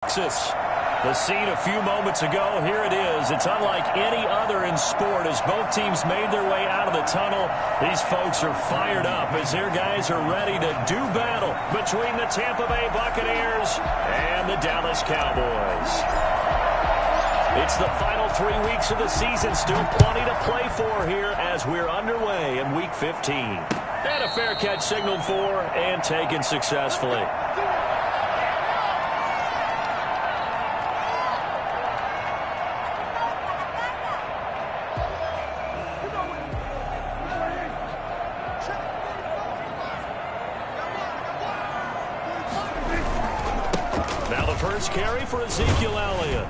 The scene a few moments ago, here it is. It's unlike any other in sport as both teams made their way out of the tunnel. These folks are fired up as their guys are ready to do battle between the Tampa Bay Buccaneers and the Dallas Cowboys. It's the final 3 weeks of the season. Still plenty to play for here as we're underway in Week 15. And a fair catch signaled for and taken successfully. First carry for Ezekiel Elliott.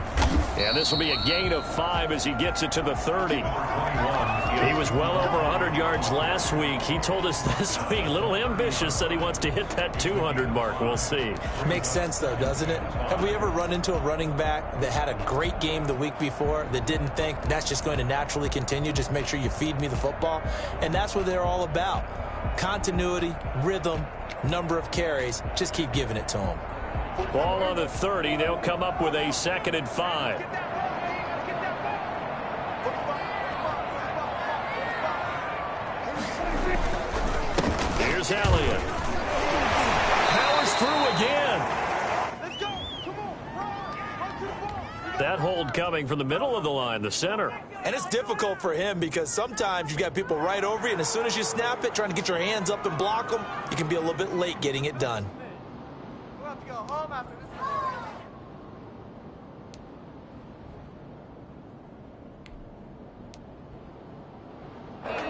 And this will be a gain of 5 as he gets it to the 30. He was well over 100 yards last week. He told us this week, a little ambitious, said he wants to hit that 200 mark. We'll see. Makes sense, though, doesn't it? Have we ever run into a running back that had a great game the week before that didn't think that's just going to naturally continue? Just make sure you feed me the football. And that's what they're all about. Continuity, rhythm, number of carries. Just keep giving it to them. Ball on the 30. They'll come up with a 2nd and 5. Here's Elliott. Powers through again. That hold coming from the middle of the line, the center. And it's difficult for him because sometimes you've got people right over you, and as soon as you snap it, trying to get your hands up and block them, you can be a little bit late getting it done.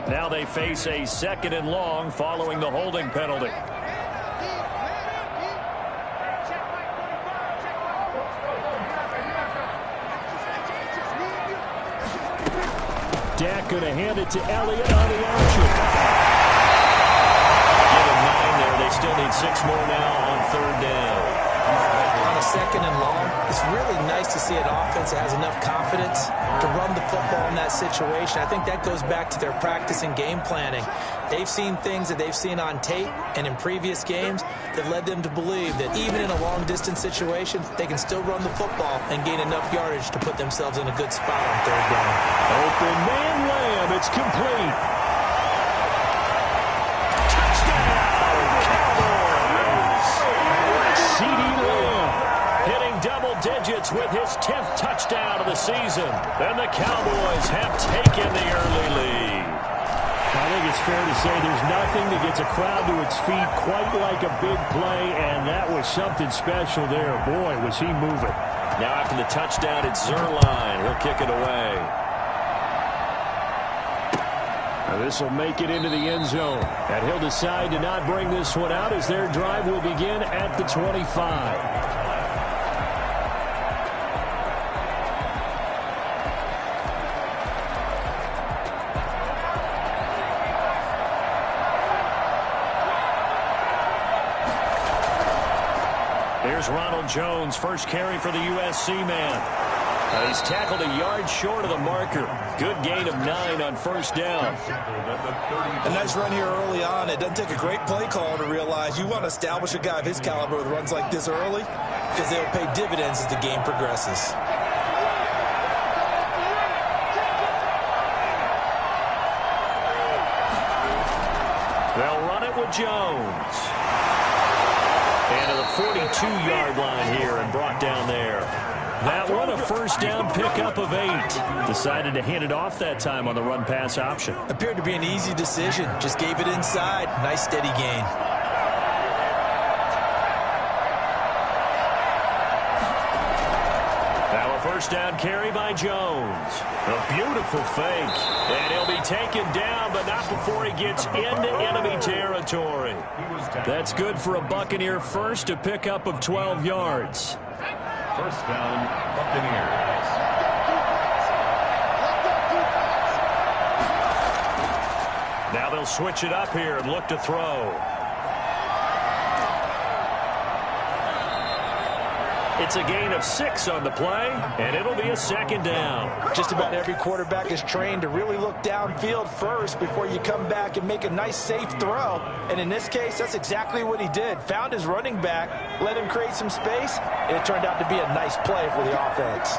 Now they face a 2nd and long following the holding penalty. Dak going to hand it to Elliott on the option. Give him 9 there. They still need 6 more now on 3rd down. On a 2nd and long, it's really nice to see an offense that has enough confidence to run the football in that situation. I think that goes back to their practice and game planning. They've seen things that they've seen on tape and in previous games that led them to believe that even in a long-distance situation, they can still run the football and gain enough yardage to put themselves in a good spot on 3rd down. Open man Lamb, it's complete. Touchdown, Cowboys! CeeDee Lamb hitting double digits with his 10th touchdown of the season. And the Cowboys have taken the early lead. I think it's fair to say there's nothing that gets a crowd to its feet quite like a big play, and that was something special there. Boy, was he moving. Now after the touchdown, it's Zerline. He'll kick it away. This will make it into the end zone. And he'll decide to not bring this one out as their drive will begin at the 25. Here's Ronald Jones, first carry for the USC man. He's tackled a yard short of the marker. Good gain of 9 on 1st down. A nice run here early on. It doesn't take a great play call to realize you want to establish a guy of his caliber with runs like this early because they'll pay dividends as the game progresses. They'll run it with Jones. And to the 42-yard line here and brought down there. That one, a 1st down pickup of 8. Decided to hand it off that time on the run-pass option. Appeared to be an easy decision. Just gave it inside. Nice, steady gain. Now a 1st down carry by Jones. A beautiful fake. And he'll be taken down, but not before he gets into enemy territory. That's good for a Buccaneer first, a pickup of 12 yards. 1st down, Buccaneers. Now they'll switch it up here and look to throw. It's a gain of 6 on the play, and it'll be a second down. Just about every quarterback is trained to really look downfield first before you come back and make a nice, safe throw. And in this case, that's exactly what he did. Found his running back, let him create some space, and it turned out to be a nice play for the offense.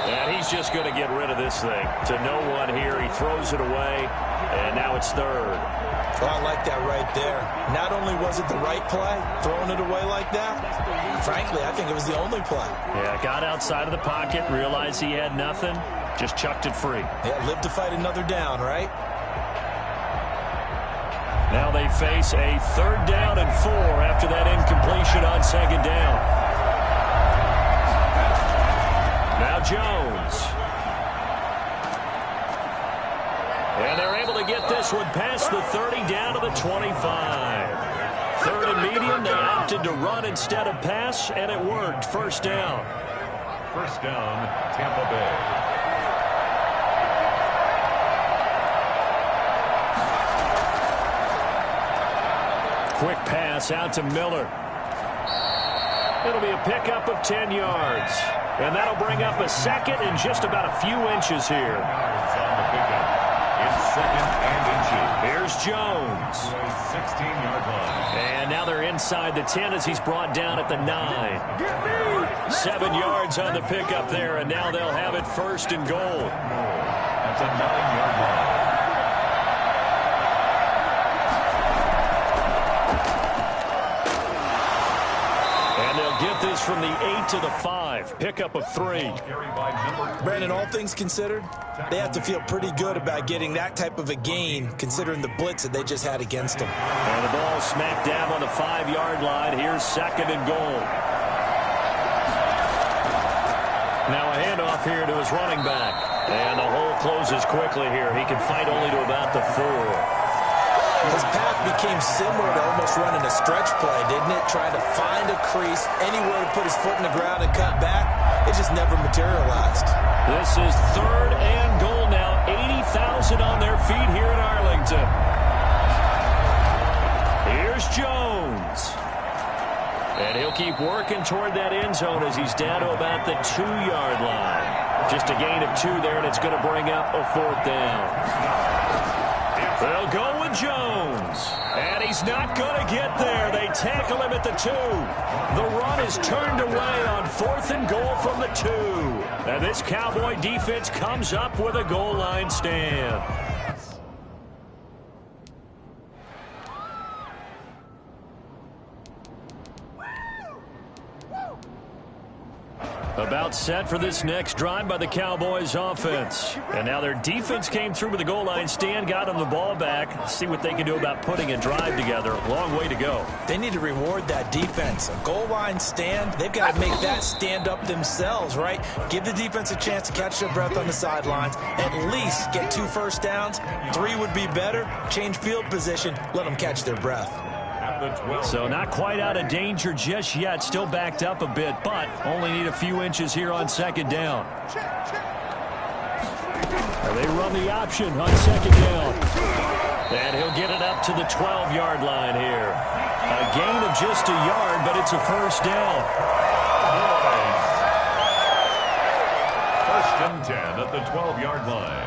And he's just going to get rid of this thing. To no one here. He throws it away, and now it's third. Well, I like that right there. Not only was it the right play, throwing it away like that, frankly, I think it was the only play. Yeah, got outside of the pocket, realized he had nothing, just chucked it free. Yeah, live to fight another down, right? Now they face a 3rd down and 4 after that incompletion on 2nd down. Now Jones. And they're able to get this one past the 30 down to the 25. 3rd and medium, they opted to run instead of pass, and it worked. 1st down. 1st down, Tampa Bay. Quick pass out to Miller. It'll be a pickup of 10 yards. And that'll bring up a 2nd and just about a few inches here. On the pickup. It's 2nd and inches. Here's Jones. 16-yard line. And now they're inside the 10 as he's brought down at the 9. 7 yards on the pickup there, and now they'll have it 1st and goal. That's a 9-yard line. Get this from the 8 to the 5. Pickup of 3. Brandon, all things considered, they have to feel pretty good about getting that type of a gain considering the blitz that they just had against them. And the ball smack dab on the 5-yard line. Here's 2nd and goal. Now a handoff here to his running back. And the hole closes quickly here. He can fight only to about the 4. His path became similar to almost running a stretch play, didn't it? Trying to find a crease, anywhere to put his foot in the ground and cut back. It just never materialized. This is 3rd and goal now. 80,000 on their feet here in Arlington. Here's Jones. And he'll keep working toward that end zone as he's down to about the 2-yard line. Just a gain of 2 there, and it's going to bring up a 4th down. They'll go with Jones. And he's not going to get there. They tackle him at the 2. The run is turned away on 4th and goal from the 2. And this Cowboy defense comes up with a goal line stand. About set for this next drive by the Cowboys offense. And now their defense came through with the goal line stand, got them the ball back. Let's see what they can do about putting a drive together. Long way to go. They need to reward that defense. A goal line stand, they've got to make that stand up themselves, right? Give the defense a chance to catch their breath on the sidelines. At least get 2 first downs. 3 would be better. Change field position. Let them catch their breath. So not quite out of danger just yet. Still backed up a bit, but only need a few inches here on 2nd down. And they run the option on 2nd down. And he'll get it up to the 12-yard line here. A gain of just a yard, but it's a 1st down. 1st and 10 at the 12-yard line.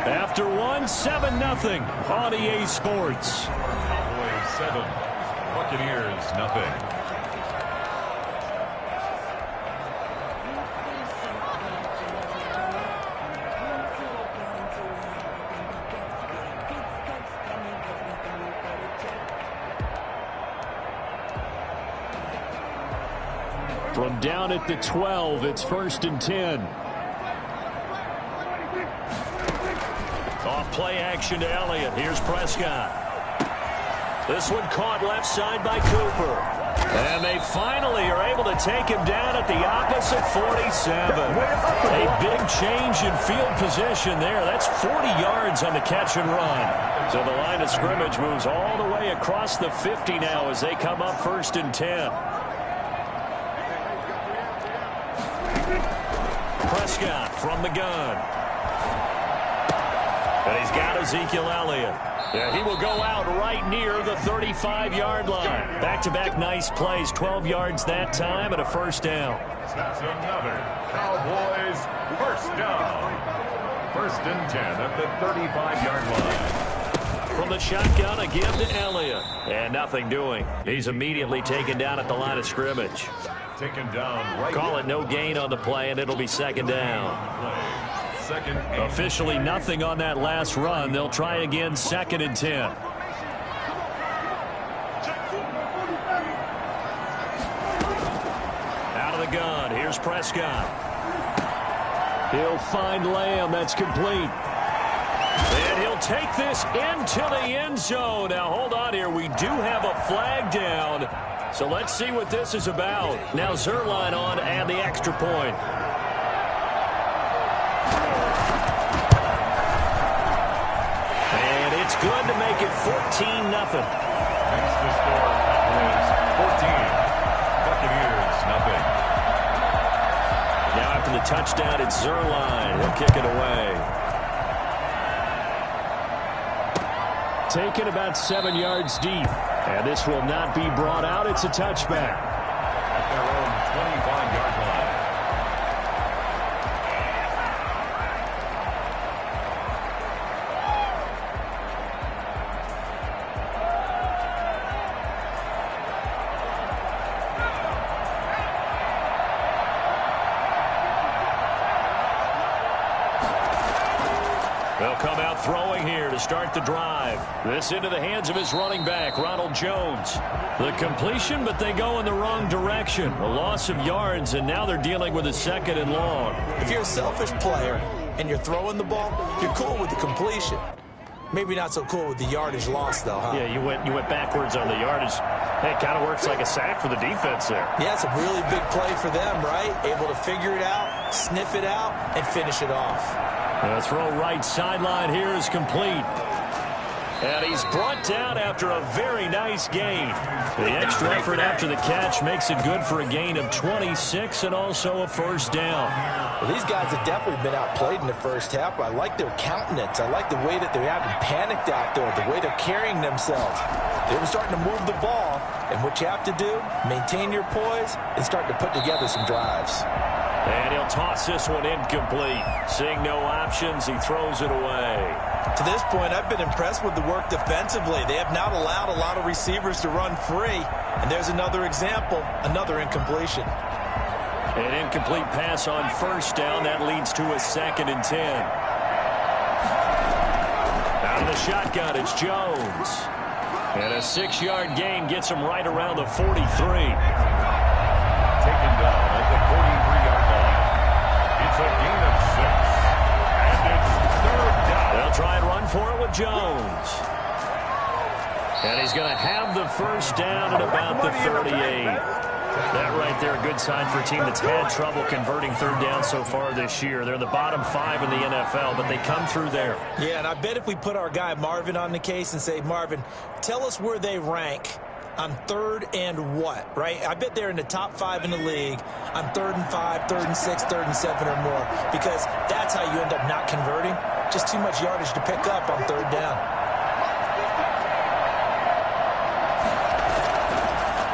After 7-0 on EA Sports. Cowboys 7, Buccaneers nothing. From down at the 12, it's 1st and 10. Off play action to Elliott. Here's Prescott. This one caught left side by Cooper. And they finally are able to take him down at the opposite 47. A big change in field position there. That's 40 yards on the catch and run. So the line of scrimmage moves all the way across the 50 now as they come up 1st and 10. Prescott from the gun. And he's got Ezekiel Elliott. Yeah, he will go out right near the 35-yard line. Back-to-back nice plays, 12 yards that time and a first down. That's another Cowboys first down. 1st and 10 at the 35-yard line. From the shotgun again to Elliott. And nothing doing. He's immediately taken down at the line of scrimmage. Taken down right. Call it no gain on the play, and it'll be 2nd down. Officially nothing on that last run. They'll try again 2nd and 10. Out of the gun. Here's Prescott. He'll find Lamb. That's complete. And he'll take this into the end zone. Now, hold on here. We do have a flag down. So let's see what this is about. Now Zerline on and the extra point. And it's good to make it 14-0. Makes the score. That was 14. Buccaneers, nothing. Now after the touchdown, it's Zerline. He'll kick it away. Taken about 7 yards deep. And this will not be brought out. It's a touchback. At their own 25-yard line. They'll come out throwing here to start the drive. This into the hands of his running back, Ronald Jones. The completion, but they go in the wrong direction. A loss of yards, and now they're dealing with a 2nd and long. If you're a selfish player and you're throwing the ball, you're cool with the completion. Maybe not so cool with the yardage loss, though, huh? Yeah, you went backwards on the yardage. It kind of works like a sack for the defense there. Yeah, it's a really big play for them, right? Able to figure it out, sniff it out, and finish it off. The throw right sideline here is complete. And he's brought down after a very nice gain. The extra effort after the catch makes it good for a gain of 26 and also a first down. Well, these guys have definitely been outplayed in the first half. I like their countenance. I like the way that they're having panicked out there, the way they're carrying themselves. They were starting to move the ball, and what you have to do, maintain your poise and start to put together some drives. And he'll toss this one incomplete. Seeing no options, he throws it away. To this point, I've been impressed with the work defensively. They have not allowed a lot of receivers to run free. And there's another example, another incompletion. An incomplete pass on first down. That leads to a 2nd and 10. Out of the shotgun, it's Jones. And a 6-yard gain gets him right around the 43. Taken down at the 43-yard line. It's a gain of 6. And it's 3rd down. They'll try and run for it with Jones. And he's going to have the first down at about the 38. That right there, a good sign for a team that's had trouble converting 3rd down so far this year. They're the bottom 5 in the NFL, but they come through there. Yeah, and I bet if we put our guy Marvin on the case and say, Marvin, tell us where they rank on 3rd and what, right? I bet they're in the top 5 in the league on 3rd and 5, 3rd and 6, 3rd and 7 or more, because that's how you end up not converting. Just too much yardage to pick up on 3rd down.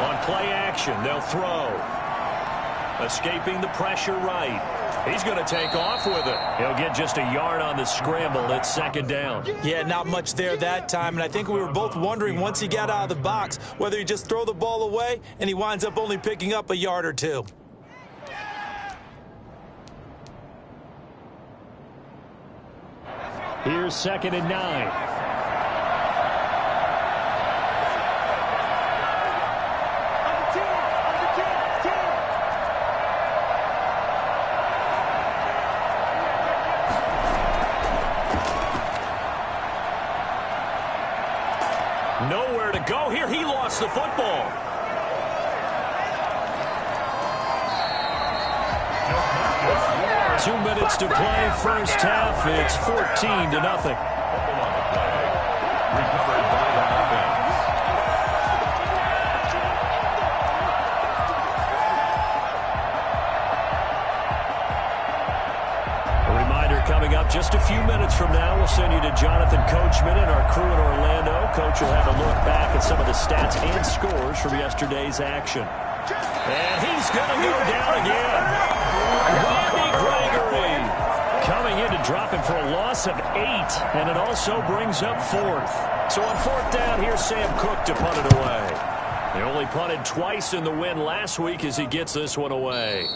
On play action, they'll throw. Escaping the pressure right. He's going to take off with it. He'll get just a yard on the scramble. It's 2nd down. Yeah, not much there that time, and I think we were both wondering once he got out of the box whether he just throw the ball away and he winds up only picking up a yard or two. Here's 2nd and 9. Nowhere to go here. He lost the football. 2 minutes to play, first half. It's 14-0. Recovered by the offense. A reminder coming up just a few minutes from now. We'll send you to Jonathan Coachman and our crew in Orlando. Coach will have a look back at some of the stats and scores from yesterday's action. And he's going to go down again. Randy Gregory coming in to drop him for a loss of 8, and it also brings up 4th. So on 4th down, here's Sam Cook to punt it away. He only punted twice in the win last week as he gets this one away.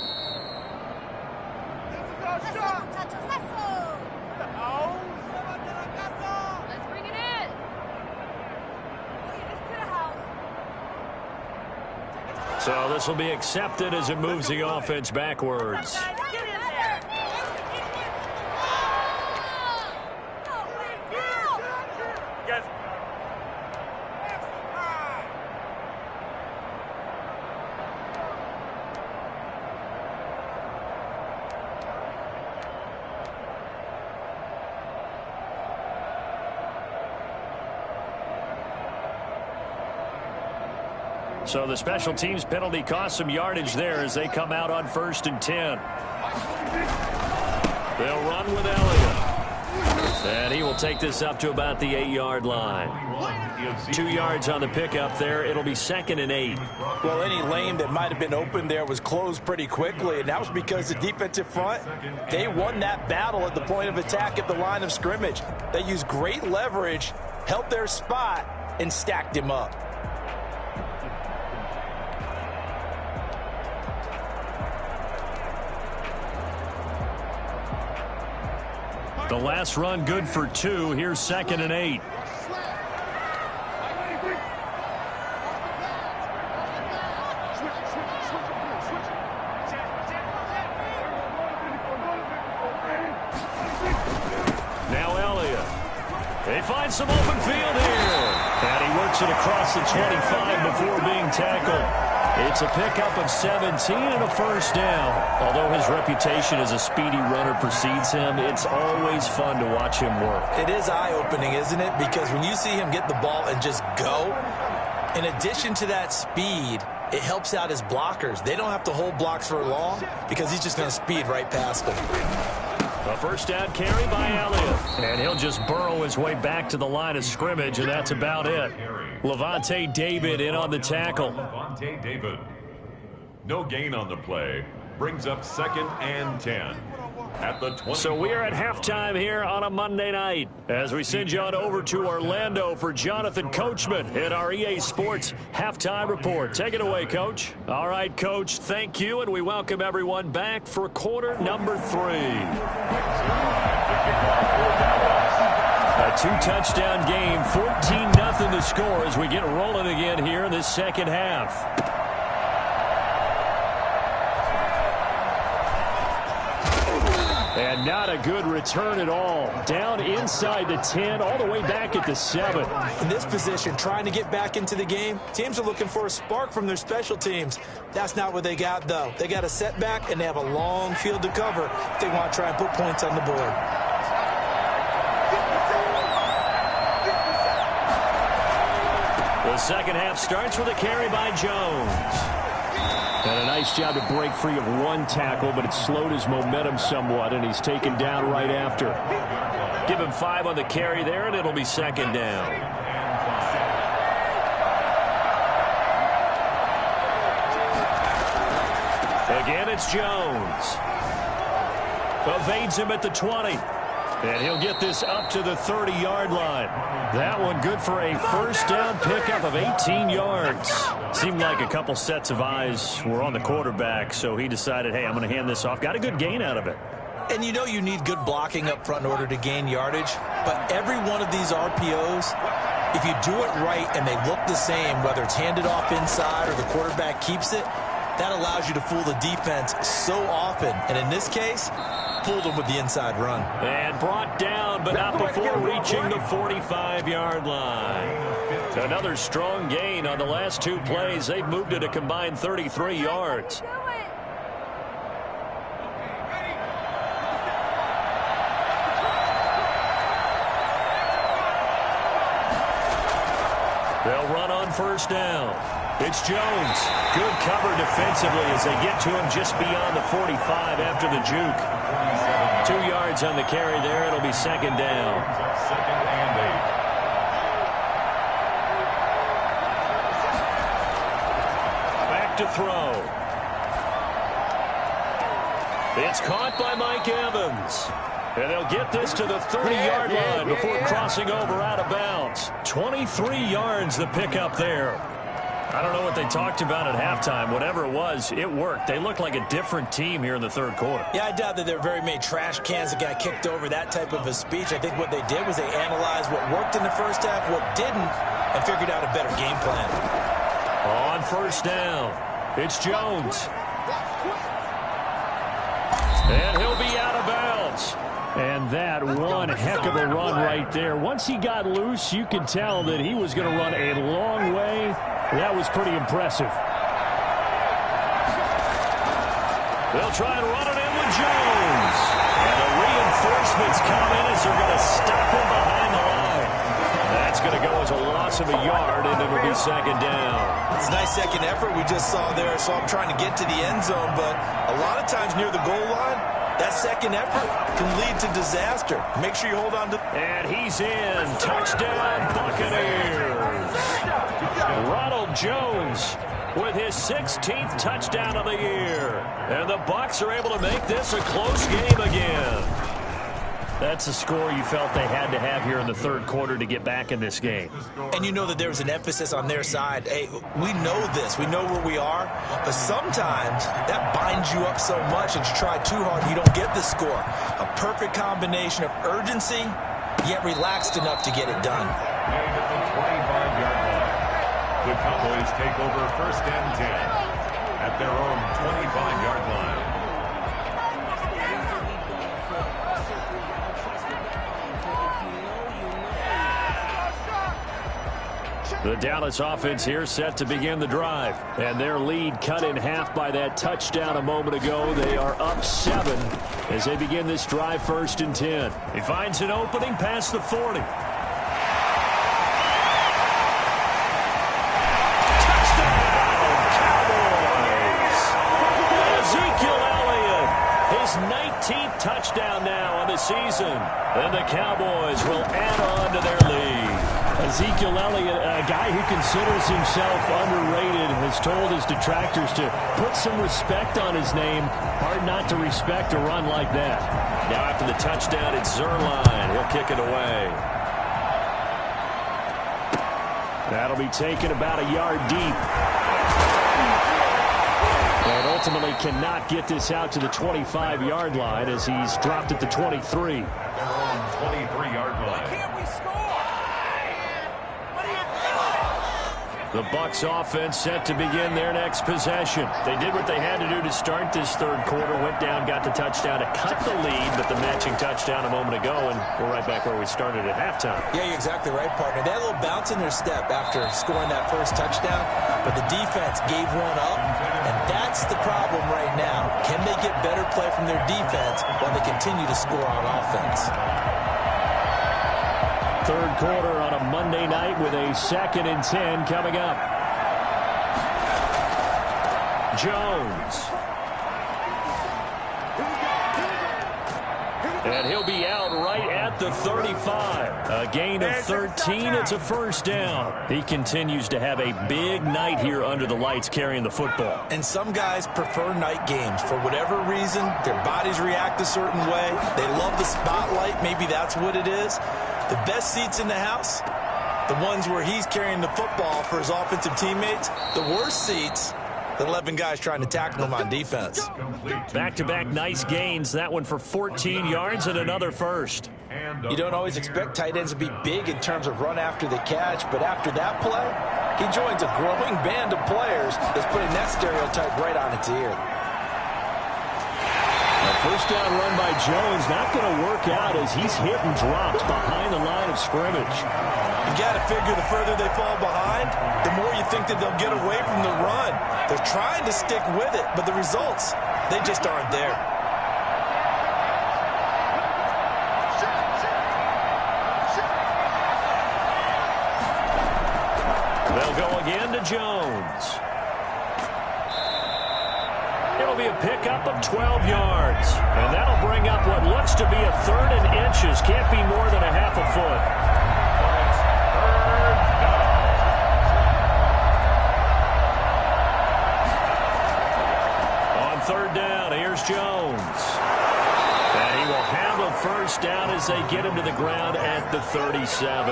So this will be accepted as it moves the offense backwards. So the special teams penalty cost some yardage there as they come out on 1st and 10. They'll run with Elliott. And he will take this up to about the 8-yard line. 2 yards on the pickup there. It'll be 2nd and 8. Well, any lane that might have been open there was closed pretty quickly, and that was because the defensive front, they won that battle at the point of attack at the line of scrimmage. They used great leverage, held their spot, and stacked him up. The last run good for 2. Here's 2nd and 8. Now Elliott. They find some open field here. And he works it across the 25 before being tackled. It's a pickup of 17 and a first down. Although his reputation as a speedy runner precedes him, it's always fun to watch him work. It is eye-opening, isn't it? Because when you see him get the ball and just go, in addition to that speed, it helps out his blockers. They don't have to hold blocks for long because he's just going to speed right past them. A first down carry by Elliott. And he'll just burrow his way back to the line of scrimmage, and that's about it. Lavonte David in on the tackle. Lavonte David. No gain on the play. Brings up 2nd and 10. At the 20. So we are at halftime here on a Monday night as we send you on over to Orlando for Jonathan Coachman in our EA Sports Halftime Report. Take it away, Coach. All right, Coach, thank you, and we welcome everyone back for quarter number 3. A 2-touchdown game, 14-0 to score as we get rolling again here in this second half. And not a good return at all. Down inside the 10, all the way back at the 7. In this position, trying to get back into the game, teams are looking for a spark from their special teams. That's not what they got, though. They got a setback, and they have a long field to cover if they want to try and put points on the board. The second half starts with a carry by Jones. And a nice job to break free of one tackle, but it slowed his momentum somewhat, and he's taken down right after. Give him 5 on the carry there, and it'll be 2nd down. Again, it's Jones. Evades him at the 20. And he'll get this up to the 30-yard line. That one good for a first down pickup of 18 yards. Seemed like a couple sets of eyes were on the quarterback, so he decided, hey, I'm going to hand this off. Got a good gain out of it. And you know you need good blocking up front in order to gain yardage. But every one of these RPOs, if you do it right and they look the same, whether it's handed off inside or the quarterback keeps it, that allows you to fool the defense so often. And in this case, fooled them with the inside run. And brought down, but not before reaching the 45-yard line. Another strong gain on the last 2 plays. They've moved it a combined 33 yards. first down. It's Jones. Good cover defensively as they get to him just beyond the 45 after the juke. 2 yards on the carry there. It'll be second down. Second and 8. Back to throw. It's caught by Mike Evans. And they'll get this to the 30-yard line before crossing over out of bounds. 23 yards the pickup there. I don't know what they talked about at halftime. Whatever it was, it worked. They look like a different team here in the third quarter. Yeah, I doubt that there are very many trash cans that got kicked over, that type of a speech. I think what they did was they analyzed what worked in the first half, what didn't, and figured out a better game plan. On first down, it's Jones. And he'll be out of bounds. And that one heck of a run right there. Once he got loose, you could tell that he was going to run a long way. That was pretty impressive. They'll try and run it in with Jones. And the reinforcements come in as they're going to stop him behind the line. That's going to go as a loss of a yard, and it'll be second down. It's a nice second effort we just saw there, so I'm trying to get to the end zone, but a lot of times near the goal line, that second effort can lead to disaster. Make sure you hold on to... And he's in. Touchdown, Buccaneers. Ronald Jones with his 16th touchdown of the year. And the Bucs are able to make this a close game again. That's a score you felt they had to have here in the third quarter to get back in this game. And you know that there was an emphasis on their side. Hey, we know this. We know where we are. But sometimes that binds you up so much and you try too hard, you don't get the score. A perfect combination of urgency, yet relaxed enough to get it done. And at the 25-yard line, the Cowboys take over first and 10 at their own 25-yard line. The Dallas offense here set to begin the drive. And their lead cut in half by that touchdown a moment ago. They are up 7 as they begin this drive first and 10. He finds an opening past the 40. Touchdown, Cowboys! Ezekiel Elliott, his 19th touchdown now on the season. And the Cowboys will add on to their lead. Ezekiel Elliott, a guy who considers himself underrated, has told his detractors to put some respect on his name. Hard not to respect a run like that. Now after the touchdown, it's Zerline. He'll kick it away. That'll be taken about a yard deep. And ultimately cannot get this out to the 25-yard line as he's dropped at the 23. Their own 23-yard line. The Bucs offense set to begin their next possession. They did what they had to do to start this third quarter. Went down, got the touchdown to cut the lead, but the matching touchdown a moment ago, and we're right back where we started at halftime. Yeah, you're exactly right, partner. They had a little bounce in their step after scoring that first touchdown, but the defense gave one up, and that's the problem right now. Can they get better play from their defense while they continue to score on offense? Third quarter on a Monday night with a 2nd and 10 coming up. Jones. And he'll be out right at the 35. A gain of 13. It's a first down. He continues to have a big night here under the lights carrying the football. And some guys prefer night games. For whatever reason, their bodies react a certain way. They love the spotlight. Maybe that's what it is. The best seats in the house, the ones where he's carrying the football for his offensive teammates. The worst seats, the 11 guys trying to tackle him on defense. Back-to-back nice gains. That one for 14 yards and another first. You don't always expect tight ends to be big in terms of run after the catch, but after that play, he joins a growing band of players that's putting that stereotype right on its ear. A first down run by Jones, not going to work out as he's hit and dropped behind the line of scrimmage. You got to figure the further they fall behind, the more you think that they'll get away from the run. They're trying to stick with it, but the results, they just aren't there. They'll go again to Jones. It'll be a pickup of 12 yards. And that'll bring up what looks to be a 3rd and inches. Can't be more than a half a foot. On 3rd down, here's Jones. And he will handle 1st down as they get him to the ground at the 37.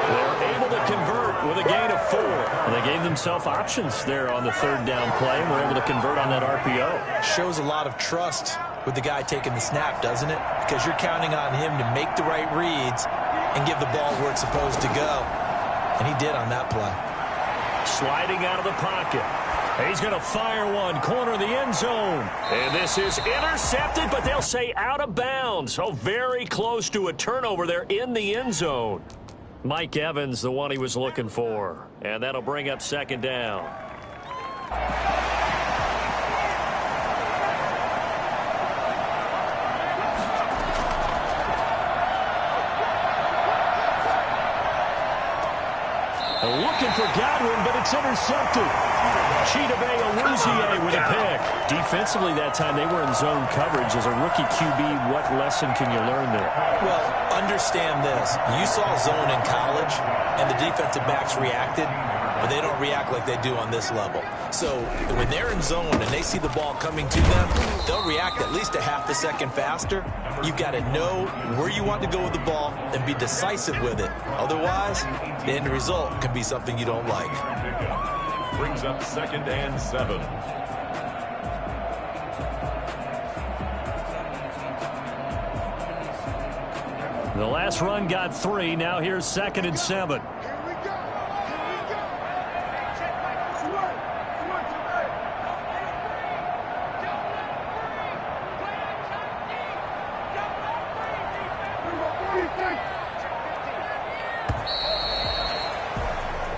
They're able to convert with a gain of 4. And they gave themselves options there on the 3rd down play and were able to convert on that RPO. Shows a lot of trust with the guy taking the snap, doesn't it? Because you're counting on him to make the right reads and give the ball where it's supposed to go. And he did on that play. Sliding out of the pocket. He's going to fire one, corner of the end zone. And this is intercepted, but they'll say out of bounds. So very close to a turnover there in the end zone. Mike Evans, the one he was looking for. And that'll bring up 2nd down. Looking for Godwin, but it's intercepted. Chidobe Awuzie with a pick. Defensively that time, they were in zone coverage. As a rookie QB, what lesson can you learn there? Well, understand this. You saw zone in college, and the defensive backs reacted, but they don't react like they do on this level. So when they're in zone and they see the ball coming to them, they'll react at least a half a second faster. You've got to know where you want to go with the ball and be decisive with it. Otherwise, the end result can be something you don't like. Brings up 2nd and 7. The last run got 3. Now here's 2nd and 7.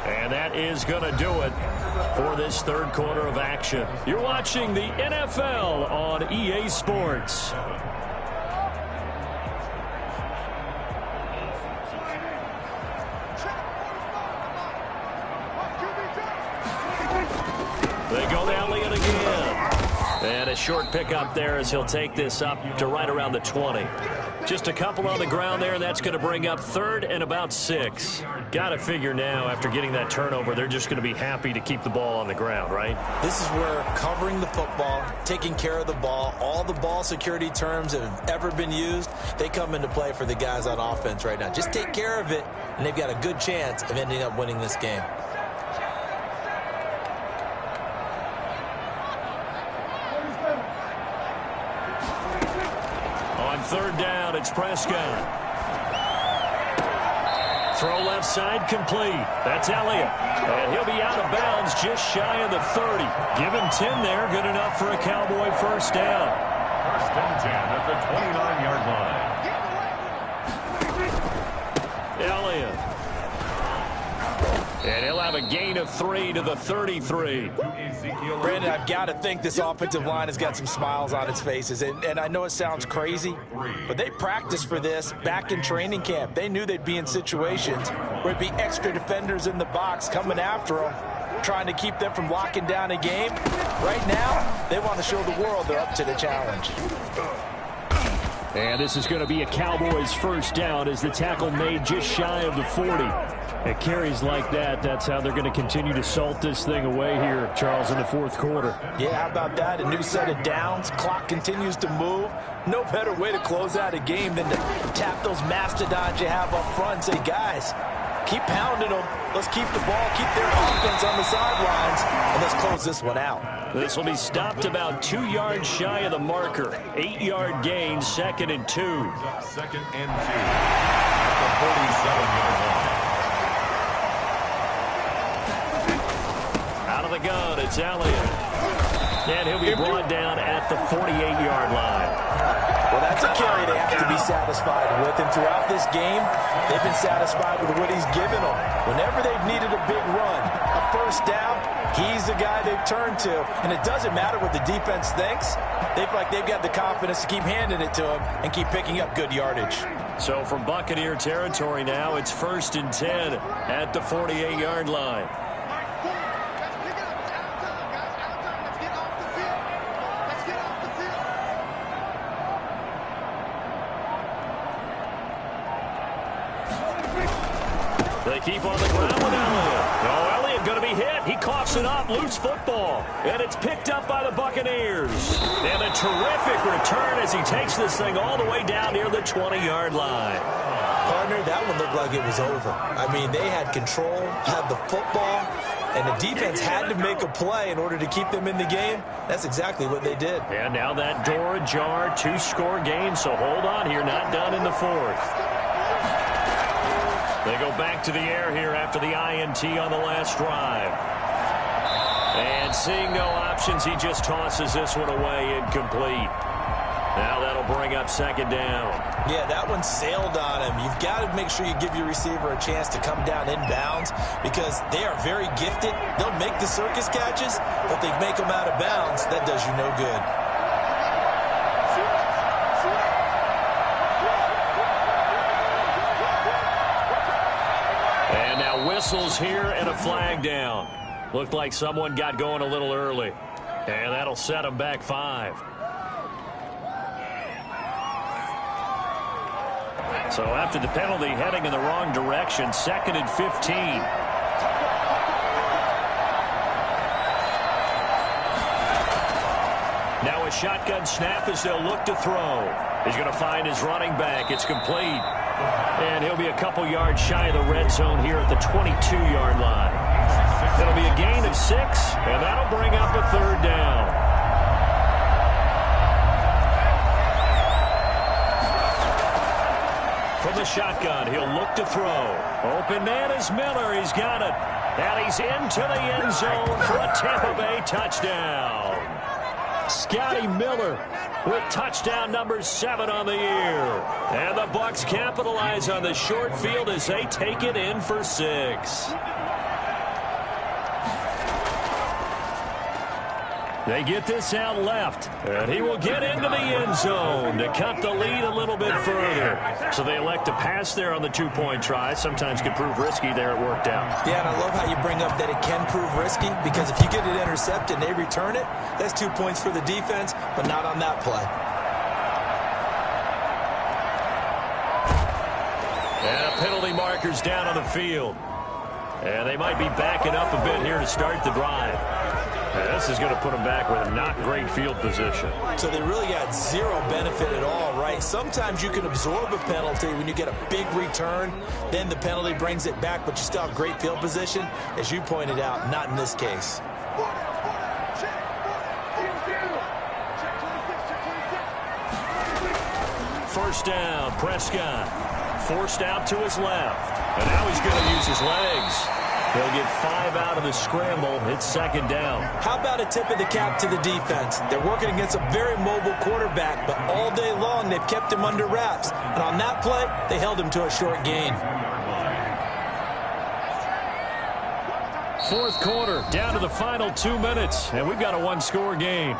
And that is going to do it for this 3rd quarter of action. You're watching the NFL on EA Sports. They go to Elliott again. And a short pickup there as he'll take this up to right around the 20. Just a couple on the ground there, and that's going to bring up 3rd and about 6. Got to figure now, after getting that turnover, they're just going to be happy to keep the ball on the ground, right? This is where covering the football, taking care of the ball, all the ball security terms that have ever been used, they come into play for the guys on offense right now. Just take care of it, and they've got a good chance of ending up winning this game. On 3rd down, it's Prescott. Throw left side complete. That's Elliott. And he'll be out of bounds just shy of the 30. Give him 10 there. Good enough for a Cowboy 1st down. 1st and 10 at the 29-yard line. Elliott. And he'll have a gain of 3 to the 33. Brandon, I've got to think this offensive line has got some smiles on its faces. And I know it sounds crazy, but they practiced for this back in training camp. They knew they'd be in situations where it'd be extra defenders in the box coming after them, trying to keep them from locking down a game. Right now, they want to show the world they're up to the challenge. And this is going to be a Cowboys 1st down as the tackle made just shy of the 40. It carries like that. That's how they're going to continue to salt this thing away here, Charles, in the 4th quarter. Yeah, how about that? A new set of downs. Clock continues to move. No better way to close out a game than to tap those mastodons you have up front and say, guys, keep pounding them. Let's keep the ball, keep their offense on the sidelines, and let's close this one out. This will be stopped about 2 yards shy of the marker. 8-yard gain, 2nd and 2. 2nd and 2 at the 47-yard line. Out of the gun, it's Elliott. And he'll be brought down at the 48-yard line. Well, that's a carry they have to be satisfied with. And throughout this game, they've been satisfied with what he's given them. Whenever they've needed a big run, a 1st down, he's the guy they've turned to. And it doesn't matter what the defense thinks. They've got the confidence to keep handing it to him and keep picking up good yardage. So from Buccaneer territory now, it's 1st and 10 at the 48-yard line. They keep on the ground with Elliott. Oh, Elliott going to be hit. He coughs it up. Loose football. And it's picked up by the Buccaneers. And a terrific return as he takes this thing all the way down near the 20-yard line. Partner, that one looked like it was over. I mean, they had control, had the football, and the defense had to make a play in order to keep them in the game. That's exactly what they did. And now that door ajar, 2-score game, so hold on here. Not done in the 4th. They go back to the air here after the INT on the last drive. And seeing no options, he just tosses this one away incomplete. Now that'll bring up 2nd down. Yeah, that one sailed on him. You've got to make sure you give your receiver a chance to come down inbounds because they are very gifted. They'll make the circus catches, but they make them out of bounds. That does you no good. Whistles here and a flag down. Looked like someone got going a little early. And that'll set them back 5. So after the penalty, heading in the wrong direction, 2nd and 15. Now a shotgun snap as they'll look to throw. He's going to find his running back. It's complete. And he'll be a couple yards shy of the red zone here at the 22-yard line. It'll be a gain of 6, and that'll bring up a 3rd down. From the shotgun, he'll look to throw. Open man is Miller. He's got it. And he's into the end zone for a Tampa Bay touchdown. Scotty Miller with touchdown number 7 on the year. And the Bucs capitalize on the short field as they take it in for 6. They get this out left, and he will get into the end zone to cut the lead a little bit further. So they elect to pass there on the 2-point try. Sometimes can prove risky there. It worked out. Yeah, and I love how you bring up that it can prove risky because if you get it intercepted and they return it, that's 2 points for the defense, but not on that play. And a penalty marker's down on the field. And they might be backing up a bit here to start the drive. This is going to put them back with not great field position. So they really got zero benefit at all, right? Sometimes you can absorb a penalty when you get a big return. Then the penalty brings it back, but you still have great field position. As you pointed out, not in this case. First down, Prescott. Forced out to his left. And now he's going to use his legs. He'll get 5 out of the scramble. It's 2nd down. How about a tip of the cap to the defense? They're working against a very mobile quarterback, but all day long they've kept him under wraps. And on that play, they held him to a short gain. 4th quarter, down to the final 2 minutes, and we've got a 1-score game.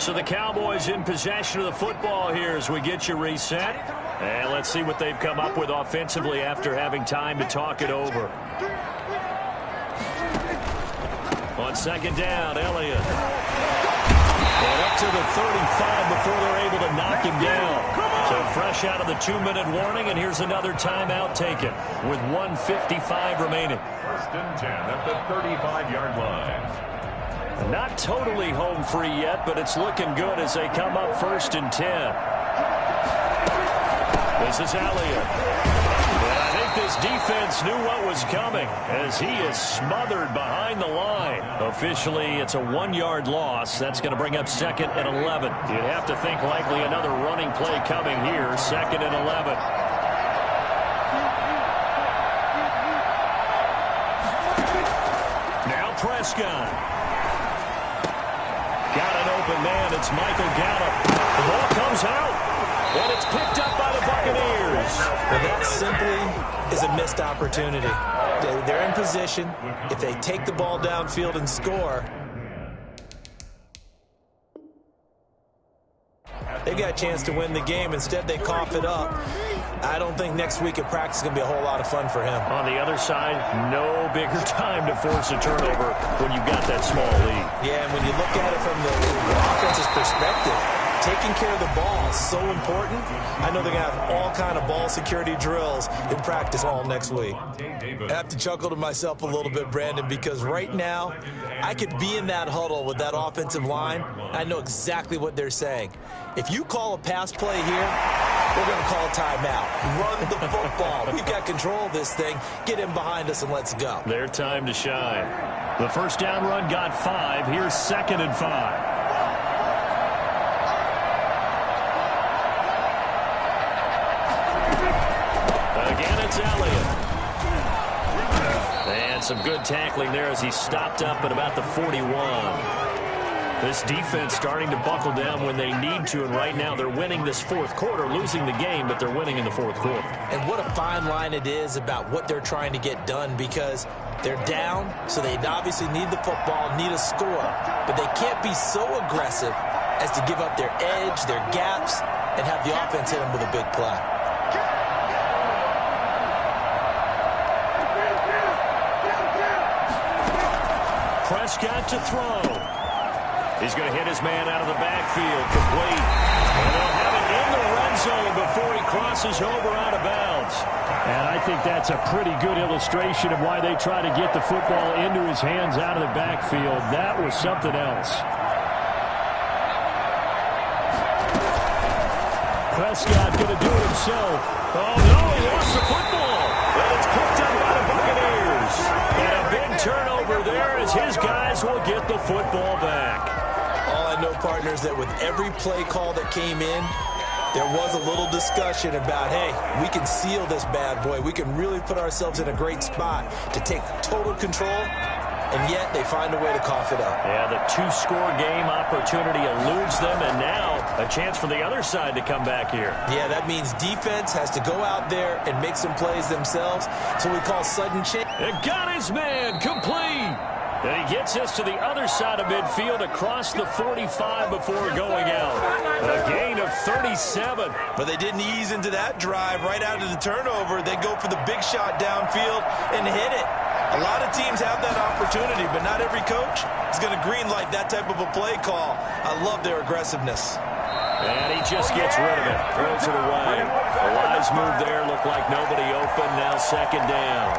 So the Cowboys in possession of the football here as we get you reset. And let's see what they've come up with offensively after having time to talk it over. On 2nd down, Elliott. And up to the 35 before they're able to knock him down. So fresh out of the 2-minute warning, and here's another timeout taken with 1:55 remaining. 1st and 10 at the 35-yard line. Not totally home free yet, but it's looking good as they come up 1st and 10. This is Elliott. And I think this defense knew what was coming as he is smothered behind the line. Officially, it's a 1-yard loss. That's going to bring up 2nd and 11. You'd have to think likely another running play coming here, 2nd and 11. Now Prescott. Got an open man. It's Michael Gallup. The ball comes out. And it's picked up by the Buccaneers. Well, that simply is a missed opportunity. They're in position. If they take the ball downfield and score, they got a chance to win the game. Instead, they cough it up. I don't think next week at practice is going to be a whole lot of fun for him. On the other side, no bigger time to force a turnover when you've got that small lead. Yeah, and when you look at it from the offense's perspective, taking care of the ball is so important. I know they're going to have all kind of ball security drills in practice all next week. I have to chuckle to myself a little bit, Brandon, because right now I could be in that huddle with that offensive line. I know exactly what they're saying. If you call a pass play here, we're going to call a timeout. Run the football. We've got control of this thing. Get in behind us and let's go. Their time to shine. The first down run got 5. Here's 2nd and 5. Again, it's Elliott. And some good tackling there as he stopped up at about the 41. This defense starting to buckle down when they need to, and right now they're winning this fourth quarter, losing the game, but they're winning in the fourth quarter. And what a fine line it is about what they're trying to get done, because they're down, so they obviously need the football, need a score, but they can't be so aggressive as to give up their edge, their gaps, and have the offense hit them with a big play. Prescott to throw. He's going to hit his man out of the backfield, complete. And they'll have it in the red zone before he crosses over out of bounds. And I think that's a pretty good illustration of why they try to get the football into his hands out of the backfield. That was something else. Prescott going to do it himself. Oh, no, he lost the football. And it's picked up by the Buccaneers. And a big turnover there as his guys will get the football back. All I know, partners, that with every play call that came in, there was a little discussion about, hey, we can seal this bad boy. We can really put ourselves in a great spot to take total control, and yet they find a way to cough it up. Yeah, the 2-score game opportunity eludes them, and now a chance for the other side to come back here. Yeah, that means defense has to go out there and make some plays themselves. So we call sudden change. And got his man complete. And he gets us to the other side of midfield across the 45 before going out. A gain of 37. But they didn't ease into that drive right out of the turnover. They go for the big shot downfield and hit it. A lot of teams have that opportunity, but not every coach is going to greenlight that type of a play call. I love their aggressiveness. And he just gets rid of it. Throws it away. A wise move there. Looked like nobody open. Now 2nd down.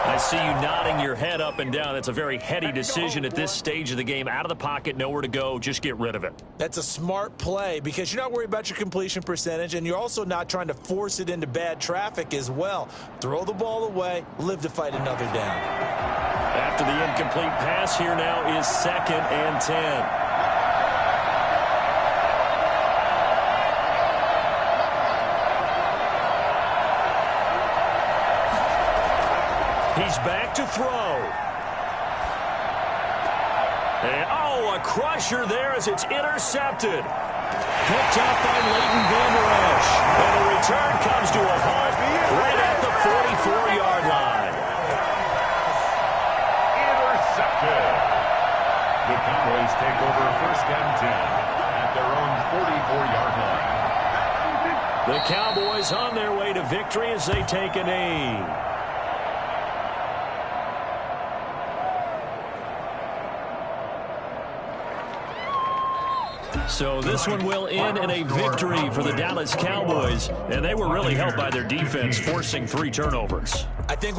I see you nodding your head up and down. That's a very heady decision at this stage of the game. Out of the pocket, nowhere to go. Just get rid of it. That's a smart play because you're not worried about your completion percentage, and you're also not trying to force it into bad traffic as well. Throw the ball away, live to fight another down. After the incomplete pass, here now is 2nd and 10. He's back to throw. And, oh, a crusher there as it's intercepted. Picked up by Leighton Van Der Esch. And the return comes to a halt right at the 44-yard line. Intercepted. The Cowboys take over 1st and 10 at their own 44-yard line. The Cowboys on their way to victory as they take a knee. So this one will end in a victory for the Dallas Cowboys, and they were really helped by their defense forcing 3 turnovers. I think